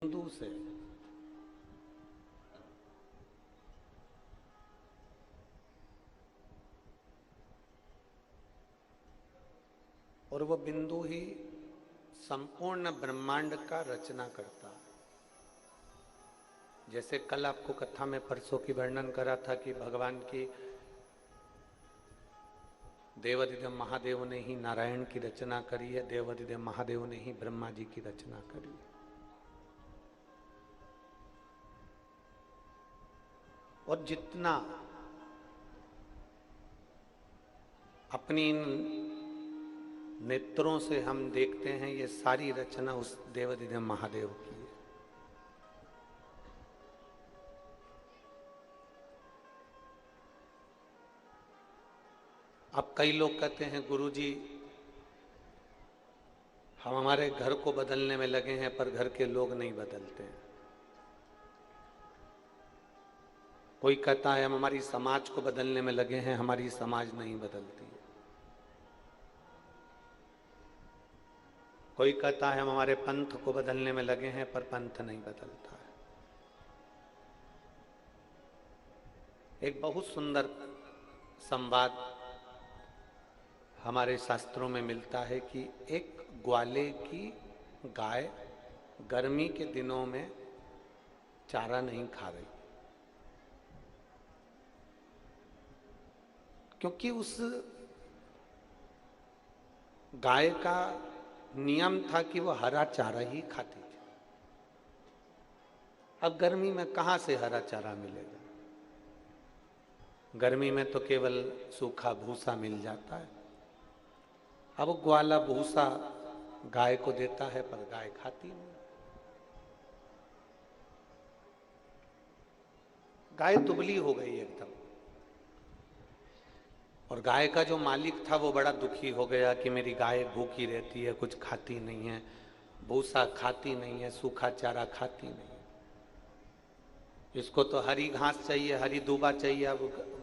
बिंदु से और वो बिंदु ही संपूर्ण ब्रह्मांड का रचना करता है। जैसे कल आपको कथा में परसों की वर्णन करा था कि भगवान की देवादिदेव महादेव ने ही नारायण की रचना करी है, देवादिदेव महादेव ने ही ब्रह्मा जी की रचना करी है। और जितना अपनी इन नेत्रों से हम देखते हैं, ये सारी रचना उस देवादिदेव महादेव की है। अब कई लोग कहते हैं गुरुजी हम हमारे घर को बदलने में लगे हैं पर घर के लोग नहीं बदलते हैं। कोई कहता है हम हमारी समाज को बदलने में लगे हैं, हमारी समाज नहीं बदलती है। कोई कहता है हम हमारे पंथ को बदलने में लगे हैं पर पंथ नहीं बदलता है। एक बहुत सुंदर संवाद हमारे शास्त्रों में मिलता है कि एक ग्वाले की गाय गर्मी के दिनों में चारा नहीं खा रही, क्योंकि उस गाय का नियम था कि वह हरा चारा ही खाती थी। अब गर्मी में कहां से हरा चारा मिलेगा? गर्मी में तो केवल सूखा भूसा मिल जाता है। अब ग्वाला भूसा गाय को देता है पर गाय खाती नहीं। गाय दुबली हो गई एकदम। और गाय का जो मालिक था वो बड़ा दुखी हो गया कि मेरी गाय भूखी रहती है, कुछ खाती नहीं है, भूसा खाती नहीं है, सूखा चारा खाती नहीं है। इसको तो हरी घास चाहिए, हरी दूबा चाहिए। अब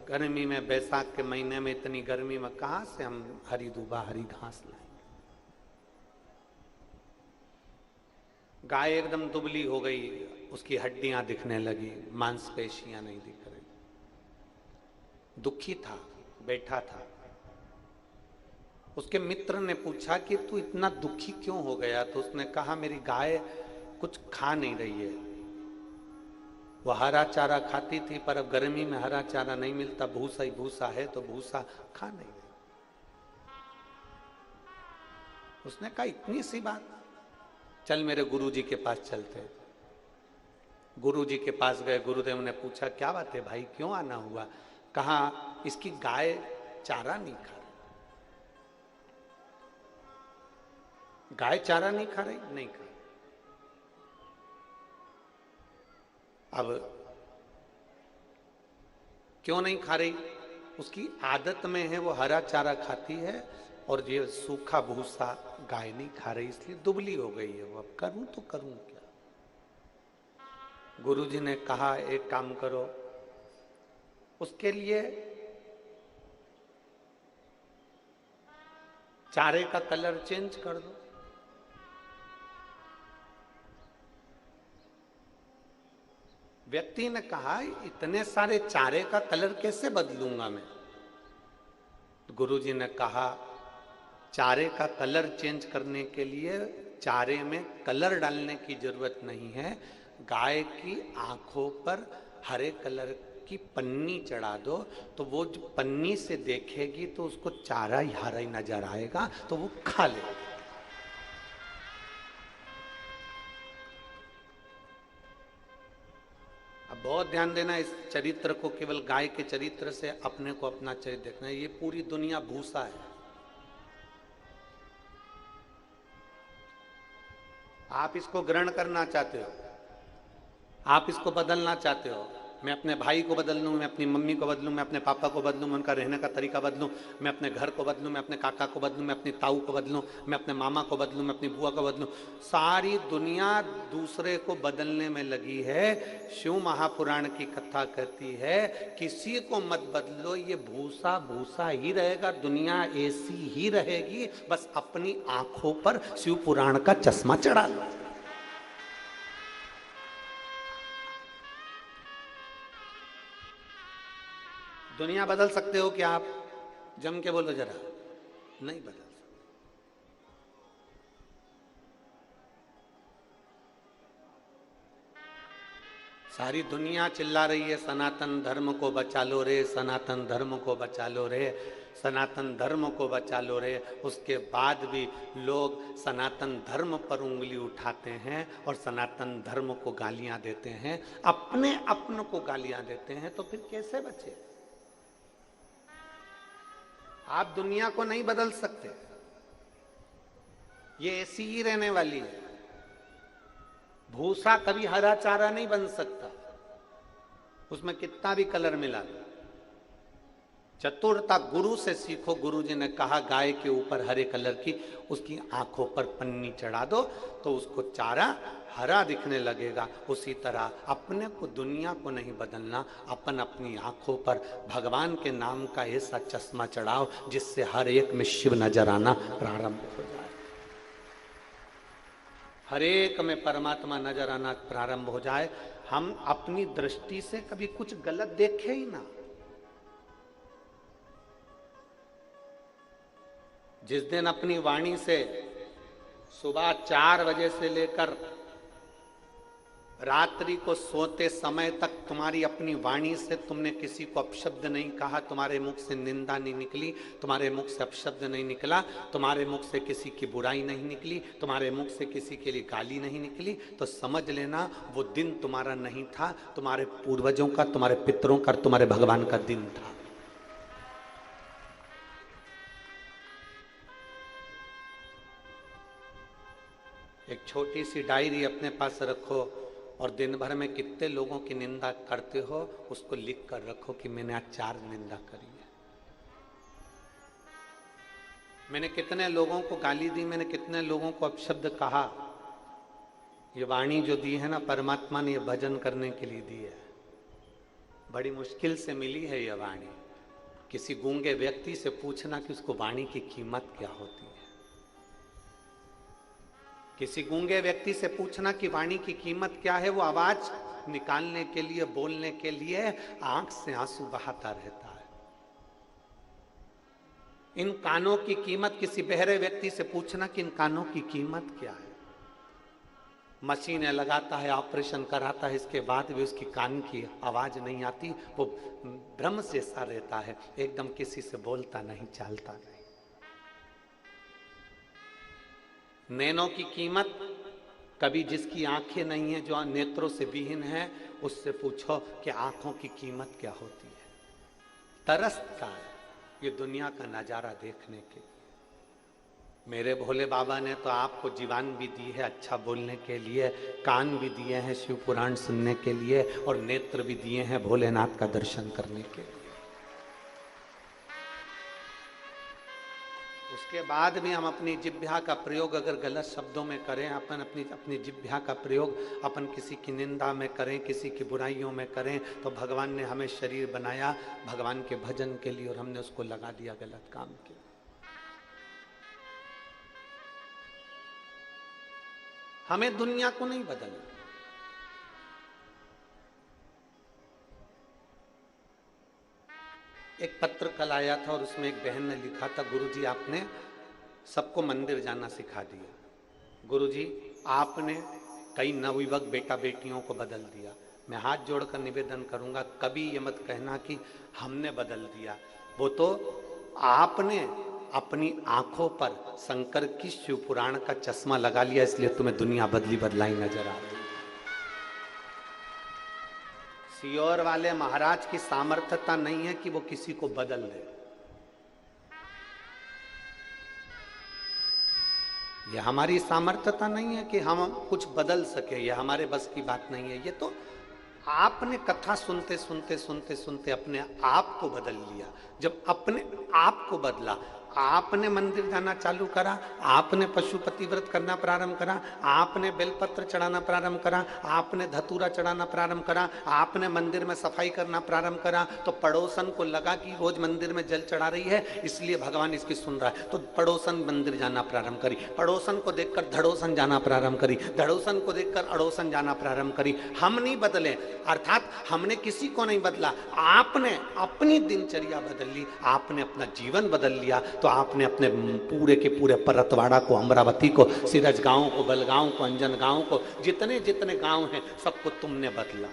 गर्मी में, बैसाख के महीने में इतनी गर्मी में कहां से हम हरी दूबा हरी घास लाएंगे? गाय एकदम दुबली हो गई, उसकी हड्डियां दिखने लगी, मांसपेशियां नहीं दिख रही। दुखी था, बैठा था। उसके मित्र ने पूछा कि तू इतना दुखी क्यों हो गया? तो उसने कहा मेरी गाय कुछ खा नहीं रही है। वह हरा चारा खाती थी पर अब गर्मी में हरा चारा नहीं मिलता, भूसा ही भूसा है, तो भूसा खा नहीं रही। उसने कहा इतनी सी बात, चल मेरे गुरुजी के पास चलते। गुरुजी के पास गए। गुरुदेव ने पूछा क्या बात है भाई, क्यों आना हुआ? कहा इसकी गाय चारा नहीं खा रही। गाय चारा नहीं खा रही? नहीं खा रही। अब क्यों नहीं खा रही? उसकी आदत में है, वो हरा चारा खाती है और ये सूखा भूसा गाय नहीं खा रही, इसलिए दुबली हो गई है वो। अब करूं तो करूं क्या? गुरुजी ने कहा एक काम करो, उसके लिए चारे का कलर चेंज कर दो। व्यक्ति ने कहा इतने सारे चारे का कलर कैसे बदलूंगा मैं? गुरुजी ने कहा चारे का कलर चेंज करने के लिए चारे में कलर डालने की जरूरत नहीं है। गाय की आंखों पर हरे कलर की पन्नी चढ़ा दो, तो वो जो पन्नी से देखेगी तो उसको चारा ही हरा ही नजर आएगा, तो वो खा लेगा। अब बहुत ध्यान देना इस चरित्र को, केवल गाय के चरित्र से अपने को अपना चरित्र देखना है। ये पूरी दुनिया भूसा है। आप इसको ग्रहण करना चाहते हो, आप इसको बदलना चाहते हो। मैं अपने भाई को बदल लूँ, मैं अपनी मम्मी को बदलूँ, मैं अपने पापा को बदलूँ, मैं उनका रहने का तरीका बदलूँ, मैं अपने घर को बदलूँ, मैं अपने काका को बदलूँ, मैं अपनी ताऊ को बदलूँ, मैं अपने मामा को बदलूँ, मैं अपनी बुआ को बदलूँ। सारी दुनिया दूसरे को बदलने में लगी है। शिव महापुराण की कथा कहती है किसी को मत बदलो, ये भूसा भूसा ही रहेगा, दुनिया ऐसी ही रहेगी, बस अपनी आंखों पर शिव पुराण का चश्मा चढ़ा लो। दुनिया बदल सकते हो क्या आप? जम के बोलो जरा। नहीं बदल सकते। सारी दुनिया चिल्ला रही है सनातन धर्म को बचा लो रे, सनातन धर्म को बचा लो रे, सनातन धर्म को बचा लो रे। उसके बाद भी लोग सनातन धर्म पर उंगली उठाते हैं और सनातन धर्म को गालियां देते हैं, अपने अपनों को गालियां देते हैं, तो फिर कैसे बचे? आप दुनिया को नहीं बदल सकते, ये ऐसी ही रहने वाली है। भूसा कभी हरा चारा नहीं बन सकता, उसमें कितना भी कलर मिला दो। चतुरता गुरु से सीखो। गुरु जी ने कहा गाय के ऊपर हरे कलर की उसकी आंखों पर पन्नी चढ़ा दो तो उसको चारा हरा दिखने लगेगा। उसी तरह अपने को, दुनिया को नहीं बदलना, अपन अपनी आंखों पर भगवान के नाम का ऐसा चश्मा चढ़ाओ जिससे हर एक में शिव नजर आना प्रारंभ हो जाए, हर एक में परमात्मा नजर आना प्रारंभ हो जाए। हम अपनी दृष्टि से कभी कुछ गलत देखे ही ना। जिस दिन अपनी वाणी से सुबह 4 बजे से लेकर रात्रि को सोते समय तक तुम्हारी अपनी वाणी से तुमने किसी को अपशब्द नहीं कहा, तुम्हारे मुख से निंदा नहीं निकली, तुम्हारे मुख से अपशब्द नहीं निकला, तुम्हारे मुख से किसी की बुराई नहीं निकली, तुम्हारे मुख से किसी के लिए गाली नहीं निकली, तो समझ लेना वो दिन तुम्हारा नहीं था, तुम्हारे पूर्वजों का, तुम्हारे पितरों का, तुम्हारे भगवान का दिन था। एक छोटी सी डायरी अपने पास रखो और दिन भर में कितने लोगों की निंदा करते हो उसको लिख कर रखो कि मैंने आज 4 निंदा करी है, मैंने कितने लोगों को गाली दी, मैंने कितने लोगों को अपशब्द कहा। ये वाणी जो दी है ना, परमात्मा ने ये भजन करने के लिए दी है। बड़ी मुश्किल से मिली है ये वाणी। किसी गूंगे व्यक्ति से पूछना कि उसको वाणी की कीमत क्या होती है। किसी गूंगे व्यक्ति से पूछना कि वाणी की कीमत क्या है, वो आवाज निकालने के लिए, बोलने के लिए आंख से आंसू बहाता रहता है। इन कानों की कीमत, किसी बहरे व्यक्ति से पूछना कि इन कानों की कीमत क्या है। मशीनें लगाता है, ऑपरेशन कराता है, इसके बाद भी उसकी कान की आवाज नहीं आती, वो भ्रम जैसा रहता है, एकदम किसी से बोलता नहीं, चालता नहीं। नैनों की कीमत, कभी जिसकी आंखें नहीं है, जो नेत्रों से विहीन है, उससे पूछो कि आंखों की कीमत क्या होती है। तरसता है ये दुनिया का नजारा देखने के लिए। मेरे भोले बाबा ने तो आपको जीवान भी दी है अच्छा बोलने के लिए, कान भी दिए हैं शिव पुराण सुनने के लिए, और नेत्र भी दिए हैं भोलेनाथ का दर्शन करने के लिए। उसके बाद भी हम अपनी जिह्वा का प्रयोग अगर गलत शब्दों में करें, अपन अपनी जिह्वा का प्रयोग अपन किसी की निंदा में करें, किसी की बुराइयों में करें, तो भगवान ने हमें शरीर बनाया भगवान के भजन के लिए, और हमने उसको लगा दिया गलत काम के लिए। हमें दुनिया को नहीं बदलना। एक पत्र कल आया था और उसमें एक बहन ने लिखा था, गुरुजी आपने सबको मंदिर जाना सिखा दिया, गुरुजी आपने कई नवयुवक बेटा बेटियों को बदल दिया। मैं हाथ जोड़कर निवेदन करूंगा, कभी ये मत कहना कि हमने बदल दिया, वो तो आपने अपनी आंखों पर शंकर की शिव पुराण का चश्मा लगा लिया, इसलिए तुम्हें दुनिया बदली बदलाई नजर आ रही। सियोर वाले महाराज की सामर्थ्यता नहीं है कि वो किसी को बदल दे। ये हमारी सामर्थ्यता नहीं है कि हम कुछ बदल सके, ये हमारे बस की बात नहीं है। ये तो आपने कथा सुनते सुनते सुनते सुनते अपने आप को बदल लिया। जब अपने आप को बदला आपने मंदिर जाना चालू करा, आपने पशुपति व्रत करना प्रारंभ करा, आपने बेलपत्र चढ़ाना प्रारंभ करा, आपने धतूरा चढ़ाना प्रारंभ करा, आपने मंदिर में सफाई करना प्रारंभ करा, तो पड़ोसन को लगा कि रोज मंदिर में जल चढ़ा रही है, इसलिए भगवान इसकी सुन रहा है, तो पड़ोसन मंदिर जाना प्रारंभ करी, पड़ोसन को देखकर धड़ोसन जाना प्रारंभ करी, धड़ोसन को देखकर अड़ोसन जाना प्रारंभ करी। हम नहीं बदले, अर्थात हमने किसी को नहीं बदला, आपने अपनी दिनचर्या बदल ली, आपने अपना जीवन बदल लिया, तो आपने अपने पूरे के पूरे परतवाड़ा को, अमरावती को, सिरज गांव को, बलगांव को, अंजन गांव को, जितने जितने गांव हैं सबको तुमने बदला।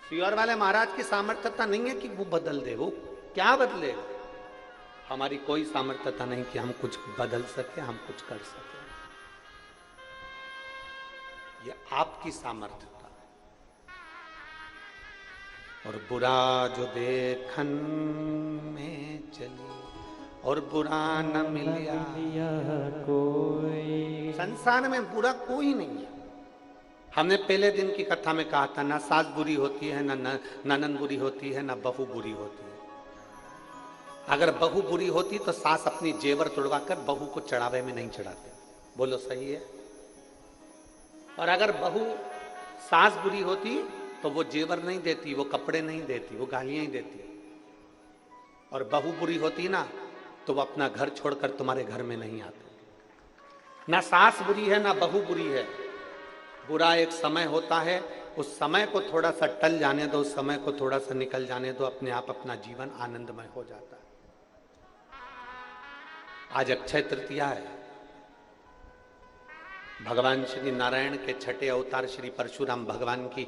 सियोर वाले महाराज की सामर्थ्यता नहीं है कि वो बदल दे, वो क्या बदलेगा? हमारी कोई सामर्थ्यता नहीं कि हम कुछ बदल सके, हम कुछ कर सके। ये आपकी सामर्थ्यता है। और बुरा जो देखन में चली और बुरा न मिलिया कोई, संसार में बुरा कोई नहीं है। हमने पहले दिन की कथा में कहा था, ना सास बुरी होती है, ना ननद बुरी होती है, ना बहू बुरी होती है। अगर बहू बुरी होती तो सास अपनी जेवर तोड़वाकर बहू को चढ़ावे में नहीं चढ़ाते, बोलो सही है? और अगर बहू सास बुरी होती तो वो जेवर नहीं देती, वो कपड़े नहीं देती, वो गालियां ही देती। और बहू बुरी होती ना तो वो अपना घर छोड़कर तुम्हारे घर में नहीं आते। ना सास बुरी है ना बहू बुरी है, बुरा एक समय होता है, उस समय को थोड़ा सा टल जाने दो, उस समय को थोड़ा सा निकल जाने दो, अपने आप अपना जीवन आनंदमय हो जाता है। आज अक्षय तृतीया है, भगवान श्री नारायण के छठे अवतार श्री परशुराम भगवान की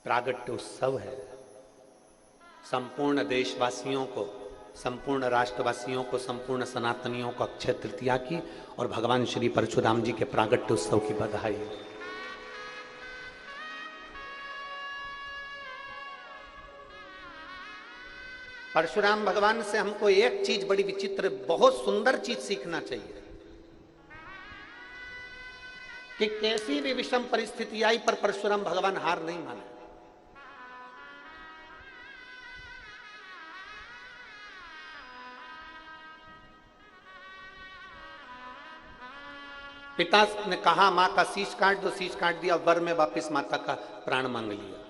प्रागट्य उत्सव है। संपूर्ण देशवासियों को, संपूर्ण राष्ट्रवासियों को, संपूर्ण सनातनियों को अक्षय तृतीया की और भगवान श्री परशुराम जी के प्रागट्य उत्सव की बधाई। परशुराम भगवान से हमको एक चीज बड़ी विचित्र, बहुत सुंदर चीज सीखना चाहिए कि कैसी भी विषम परिस्थिति आई पर परशुराम भगवान हार नहीं माने। पिता ने कहा मां का शीश काट दो, शीश काट दिया, वर में वापिस माता का प्राण मांग लिया।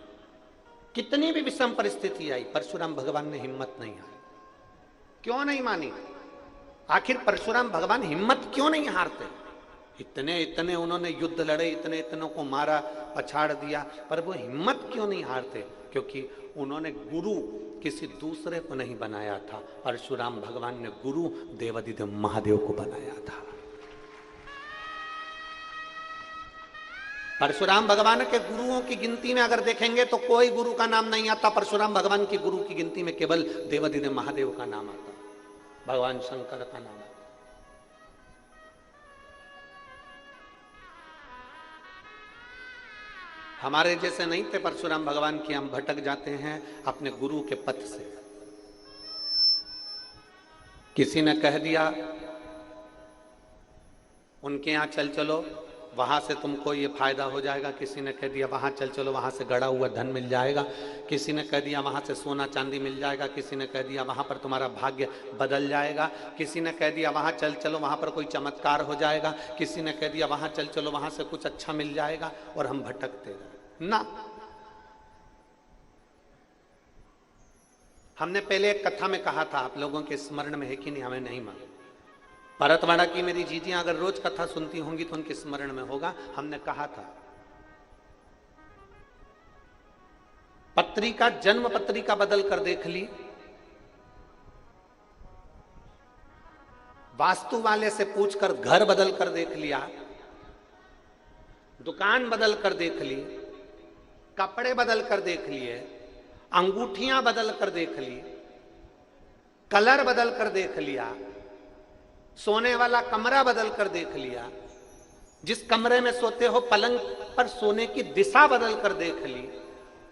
कितनी भी विषम परिस्थिति आई, परशुराम भगवान ने हिम्मत नहीं हारी। क्यों नहीं मानी? आखिर परशुराम भगवान हिम्मत क्यों नहीं हारते? इतने इतने उन्होंने युद्ध लड़े, इतने इतनों को मारा, पछाड़ दिया, पर वो हिम्मत क्यों नहीं हारते? क्योंकि उन्होंने गुरु किसी दूसरे को नहीं बनाया था, परशुराम भगवान ने गुरु देवादिदेव महादेव को बनाया था। परशुराम भगवान के गुरुओं की गिनती में अगर देखेंगे तो कोई गुरु का नाम नहीं आता, परशुराम भगवान की गुरु की गिनती में केवल देवादिदेव महादेव का नाम आता, भगवान शंकर का नाम आता। हमारे जैसे नहीं थे परशुराम भगवान की, हम भटक जाते हैं अपने गुरु के पथ से। किसी ने कह दिया उनके यहां चल चलो, वहां से तुमको ये फायदा हो जाएगा, किसी ने कह दिया वहां चल चलो, वहां से गड़ा हुआ धन मिल जाएगा, किसी ने कह दिया वहां से सोना चांदी मिल जाएगा, किसी ने कह दिया वहां पर तुम्हारा भाग्य बदल जाएगा, किसी ने कह दिया वहां चल चलो, वहां पर कोई चमत्कार हो जाएगा, किसी ने कह दिया वहां चल चलो, वहां से कुछ अच्छा मिल जाएगा, और हम भटकते रहे ना। हमने पहले एक कथा में कहा था, आप लोगों के स्मरण में है कि नहीं हमें नहीं मालूम। परतवाड़ा की मेरी जीजियां अगर रोज कथा सुनती होंगी तो उनके स्मरण में होगा। हमने कहा था पत्रिका, जन्म पत्रिका बदल कर देख ली, वास्तु वाले से पूछकर घर बदल कर देख लिया, दुकान बदल कर देख ली, कपड़े बदल कर देख लिए, अंगूठियां बदल कर देख ली, कलर बदल कर देख लिया, सोने वाला कमरा बदल कर देख लिया, जिस कमरे में सोते हो पलंग पर सोने की दिशा बदल कर देख ली,